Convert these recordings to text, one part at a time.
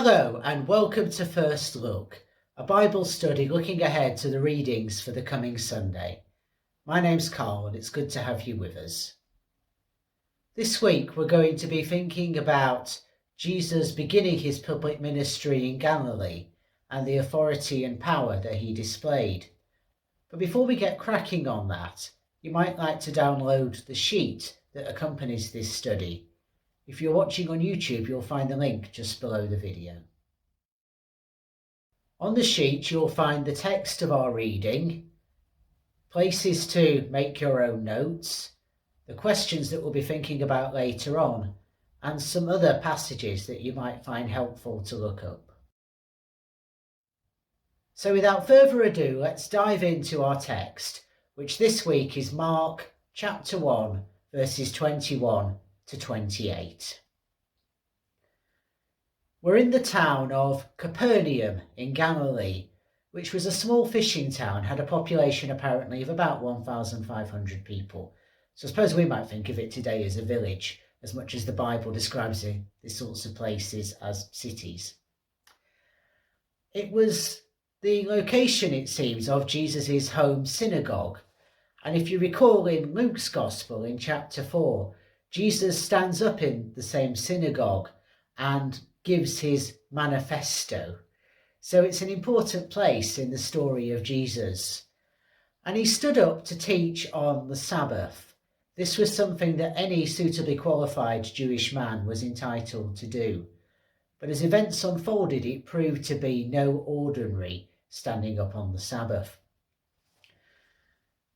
Hello and welcome to First Look, a Bible study looking ahead to the readings for the coming Sunday. My name's Carl and it's good to have you with us. This week we're going to be thinking about Jesus beginning his public ministry in Galilee and the authority and power that he displayed. But before we get cracking on that, you might like to download the sheet that accompanies this study. If you're watching on YouTube, you'll find the link just below the video. On the sheet, you'll find the text of our reading, places to make your own notes, the questions that we'll be thinking about later on, and some other passages that you might find helpful to look up. So without further ado, let's dive into our text, which this week is Mark chapter 1, verses 21 to 28. We're in the town of Capernaum in Galilee, which was a small fishing town, had a population apparently of about 1,500 people. So I suppose we might think of it today as a village, as much as the Bible describes these sorts of places as cities. It was the location, it seems, of Jesus' home synagogue. And if you recall in Luke's Gospel in chapter 4, Jesus stands up in the same synagogue and gives his manifesto. So it's an important place in the story of Jesus. And he stood up to teach on the Sabbath. This was something that any suitably qualified Jewish man was entitled to do. But as events unfolded, it proved to be no ordinary standing up on the Sabbath.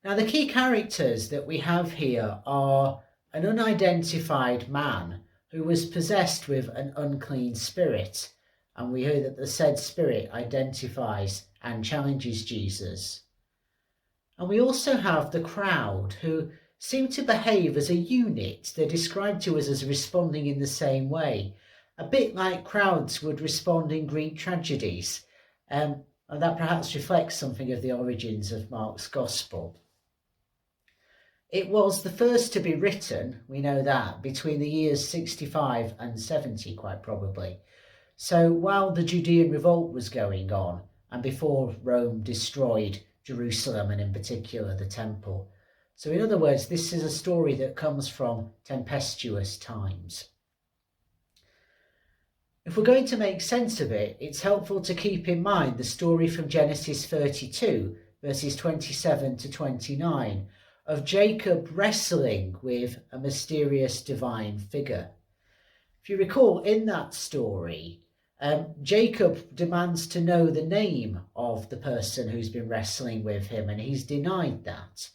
Now, the key characters that we have here are an unidentified man who was possessed with an unclean spirit, and we hear that the said spirit identifies and challenges Jesus. And we also have the crowd who seem to behave as a unit. They're described to us as responding in the same way, a bit like crowds would respond in Greek tragedies, and that perhaps reflects something of the origins of Mark's Gospel. It was the first to be written, we know that, between the years 65 and 70, quite probably. So while the Judean revolt was going on, and before Rome destroyed Jerusalem and in particular the temple. So in other words, this is a story that comes from tempestuous times. If we're going to make sense of it, it's helpful to keep in mind the story from Genesis 32, verses 27 to 29, of Jacob wrestling with a mysterious divine figure. If you recall, in that story, Jacob demands to know the name of the person who's been wrestling with him, and he's denied that.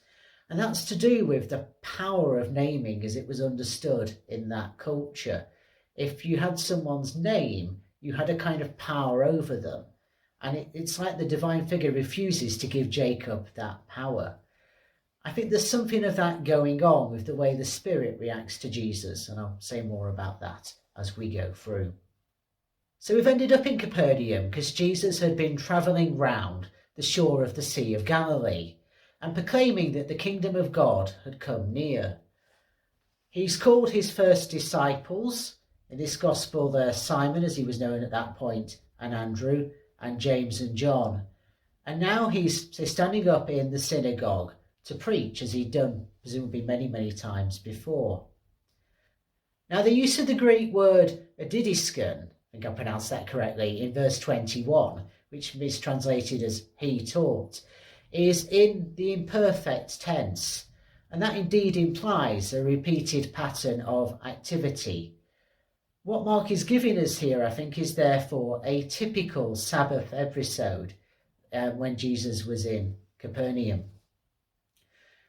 And that's to do with the power of naming as it was understood in that culture. If you had someone's name, you had a kind of power over them. And it's like the divine figure refuses to give Jacob that power. I think there's something of that going on with the way the Spirit reacts to Jesus, and I'll say more about that as we go through. So we've ended up in Capernaum because Jesus had been travelling round the shore of the Sea of Galilee and proclaiming that the kingdom of God had come near. He's called his first disciples. In this gospel, they're Simon, as he was known at that point, and Andrew, and James and John. And now he's standing up in the synagogue to preach, as he'd done presumably many, many times before. Now, the use of the Greek word didisken, I think I pronounced that correctly, in verse 21, which is translated as he taught, is in the imperfect tense, and that indeed implies a repeated pattern of activity. What Mark is giving us here, I think, is therefore a typical Sabbath episode when Jesus was in Capernaum.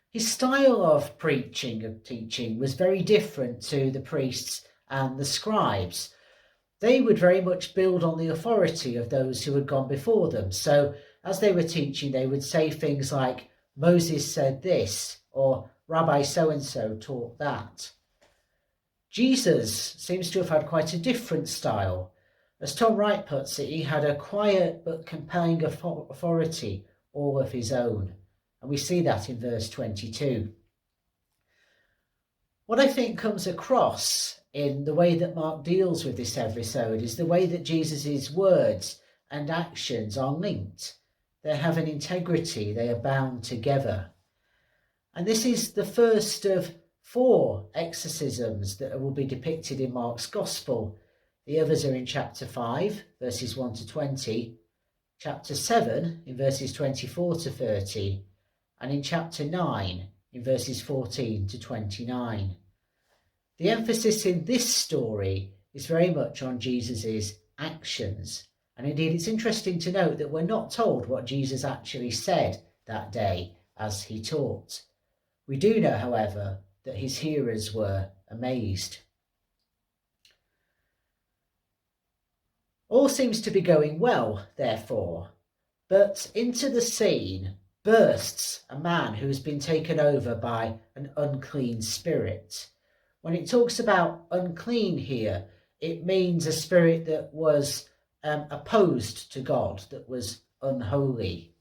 His style of preaching, of teaching, was very different to the priests and the scribes. They would very much build on the authority of those who had gone before them. So as they were teaching, they would say things like, Moses said this, or Rabbi so-and-so taught that. Jesus seems to have had quite a different style. As Tom Wright puts it, he had a quiet but compelling authority all of his own. And we see that in verse 22. What I think comes across in the way that Mark deals with this episode is the way that Jesus' words and actions are linked. They have an integrity, they are bound together. And this is the first of 4 exorcisms that will be depicted in Mark's Gospel. The others are in chapter 5, verses 1 to 20, chapter 7, in verses 24 to 30, and in chapter 9, in verses 14 to 29. The emphasis in this story is very much on Jesus' actions. And indeed, it's interesting to note that we're not told what Jesus actually said that day as he taught. We do know, however, that his hearers were amazed. All seems to be going well, therefore, but into the scene bursts a man who has been taken over by an unclean spirit. When it talks about unclean here, it means a spirit that was opposed to God, that was unholy.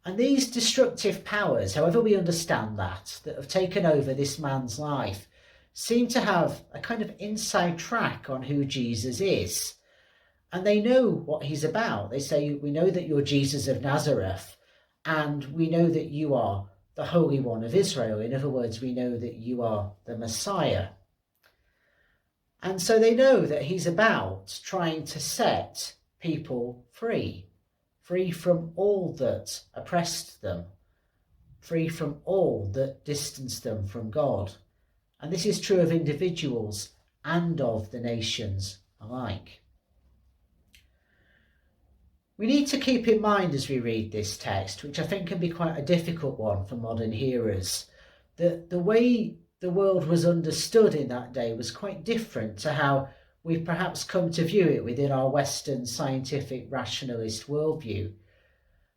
And these destructive powers, however we understand that have taken over this man's life, seem to have a kind of inside track on who Jesus is. And they know what he's about. They say, we know that you're Jesus of Nazareth, and we know that you are the Holy One of Israel. In other words, we know that you are the Messiah. And so they know that he's about trying to set people free from all that oppressed them, free from all that distanced them from God. And this is true of individuals and of the nations alike. We need to keep in mind as we read this text, which I think can be quite a difficult one for modern hearers, that the way the world was understood in that day was quite different to how we've perhaps come to view it within our Western scientific rationalist worldview.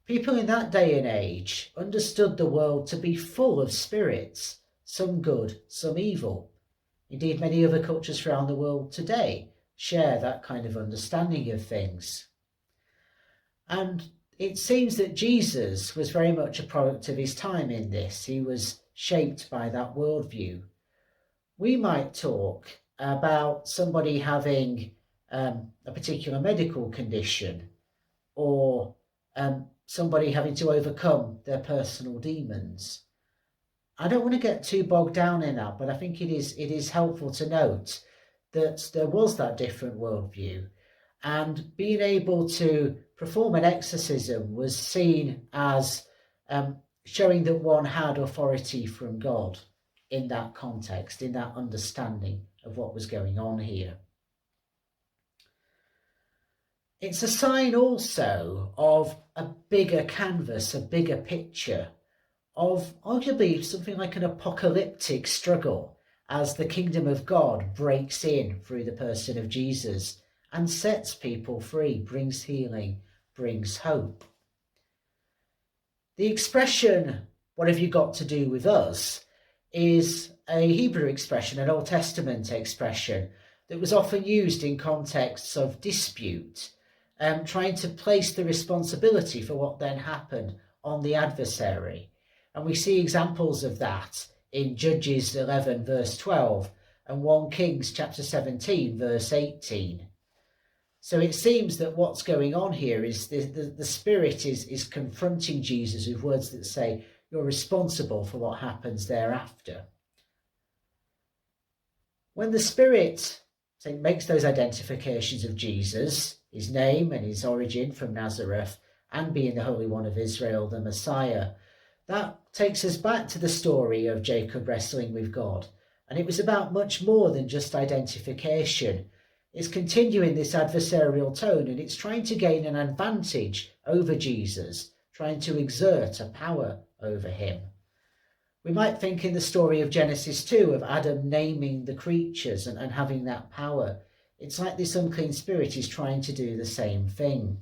People in that day and age understood the world to be full of spirits, some good, some evil. Indeed, many other cultures around the world today share that kind of understanding of things. And it seems that Jesus was very much a product of his time in this. He was shaped by that worldview. We might talk about somebody having a particular medical condition, or somebody having to overcome their personal demons. I don't want to get too bogged down in that, but I think it is helpful to note that there was that different worldview, and being able to perform an exorcism was seen as showing that one had authority from God in that context, in that understanding of what was going on here. It's a sign also of a bigger canvas, a bigger picture, of arguably something like an apocalyptic struggle as the kingdom of God breaks in through the person of Jesus and sets people free, brings healing, brings hope. The expression, "what have you got to do with us?" is a Hebrew expression, an Old Testament expression that was often used in contexts of dispute, trying to place the responsibility for what then happened on the adversary. And we see examples of that in Judges 11 verse 12 and 1 Kings chapter 17 verse 18. So it seems that what's going on here is the Spirit is confronting Jesus with words that say, you're responsible for what happens thereafter. When the Spirit makes those identifications of Jesus, his name and his origin from Nazareth, and being the Holy One of Israel, the Messiah, that takes us back to the story of Jacob wrestling with God. And it was about much more than just identification. It's continuing this adversarial tone, and it's trying to gain an advantage over Jesus, trying to exert a power over him. We might think in the story of Genesis 2 of Adam naming the creatures and having that power. It's like this unclean spirit is trying to do the same thing.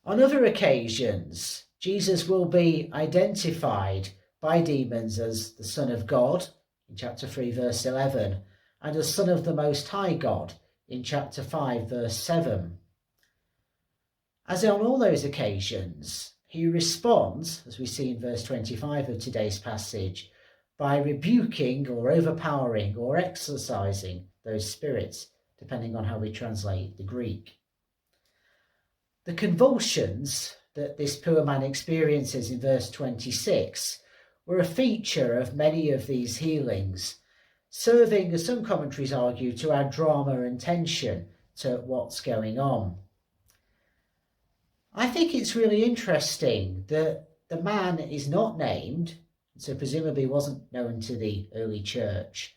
On other occasions, Jesus will be identified by demons as the Son of God in chapter 3 verse 11, and as Son of the Most High God in chapter 5 verse 7. As on all those occasions, he responds, as we see in verse 25 of today's passage, by rebuking or overpowering or exorcising those spirits, depending on how we translate the Greek. The convulsions that this poor man experiences in verse 26 were a feature of many of these healings, serving, as some commentaries argue, to add drama and tension to what's going on. I think it's really interesting that the man is not named, so presumably wasn't known to the early church,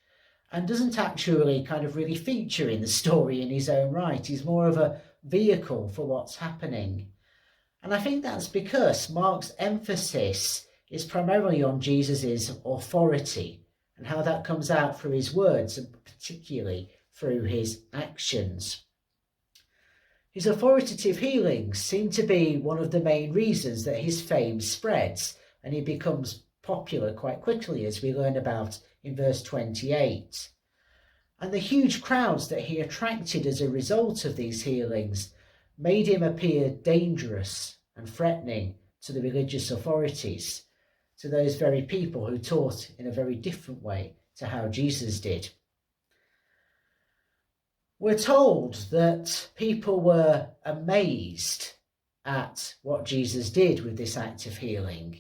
and doesn't actually kind of really feature in the story in his own right. He's more of a vehicle for what's happening. And I think that's because Mark's emphasis is primarily on Jesus's authority and how that comes out through his words and particularly through his actions. His authoritative healings seem to be one of the main reasons that his fame spreads and he becomes popular quite quickly, as we learn about in verse 28. And the huge crowds that he attracted as a result of these healings made him appear dangerous and threatening to the religious authorities, to those very people who taught in a very different way to how Jesus did. We're told that people were amazed at what Jesus did with this act of healing.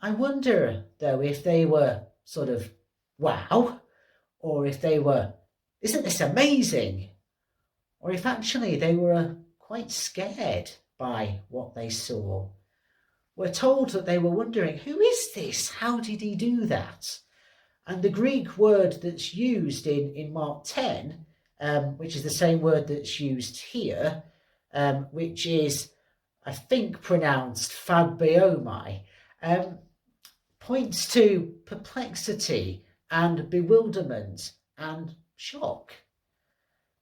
I wonder, though, if they were sort of, wow, or if they were, isn't this amazing? Or if actually they were quite scared by what they saw. We're told that they were wondering, who is this? How did he do that? And the Greek word that's used in Mark 10, which is the same word that's used here, which is, I think, pronounced phagbeomai, points to perplexity and bewilderment and shock.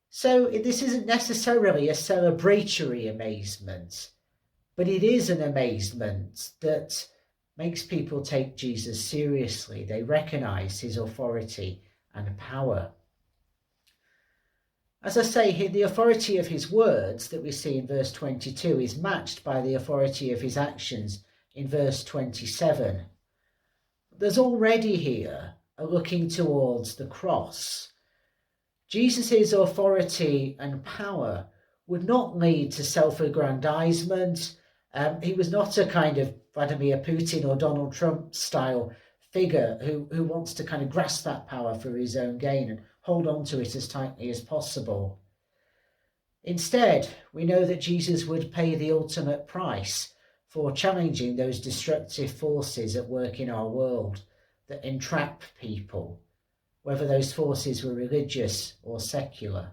So this isn't necessarily a celebratory amazement, but it is an amazement that makes people take Jesus seriously. They recognize his authority and power. As I say here, the authority of his words that we see in verse 22 is matched by the authority of his actions in verse 27. There's already here a looking towards the cross. Jesus' authority and power would not lead to self-aggrandizement. He was not a kind of Vladimir Putin or Donald Trump style figure who wants to kind of grasp that power for his own gain and hold on to it as tightly as possible. Instead, we know that Jesus would pay the ultimate price for challenging those destructive forces at work in our world that entrap people, whether those forces were religious or secular.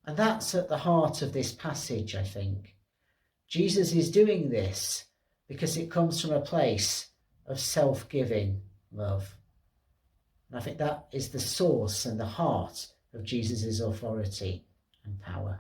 And that's at the heart of this passage, I think. Jesus is doing this because it comes from a place of self-giving love. And I think that is the source and the heart of Jesus' authority and power.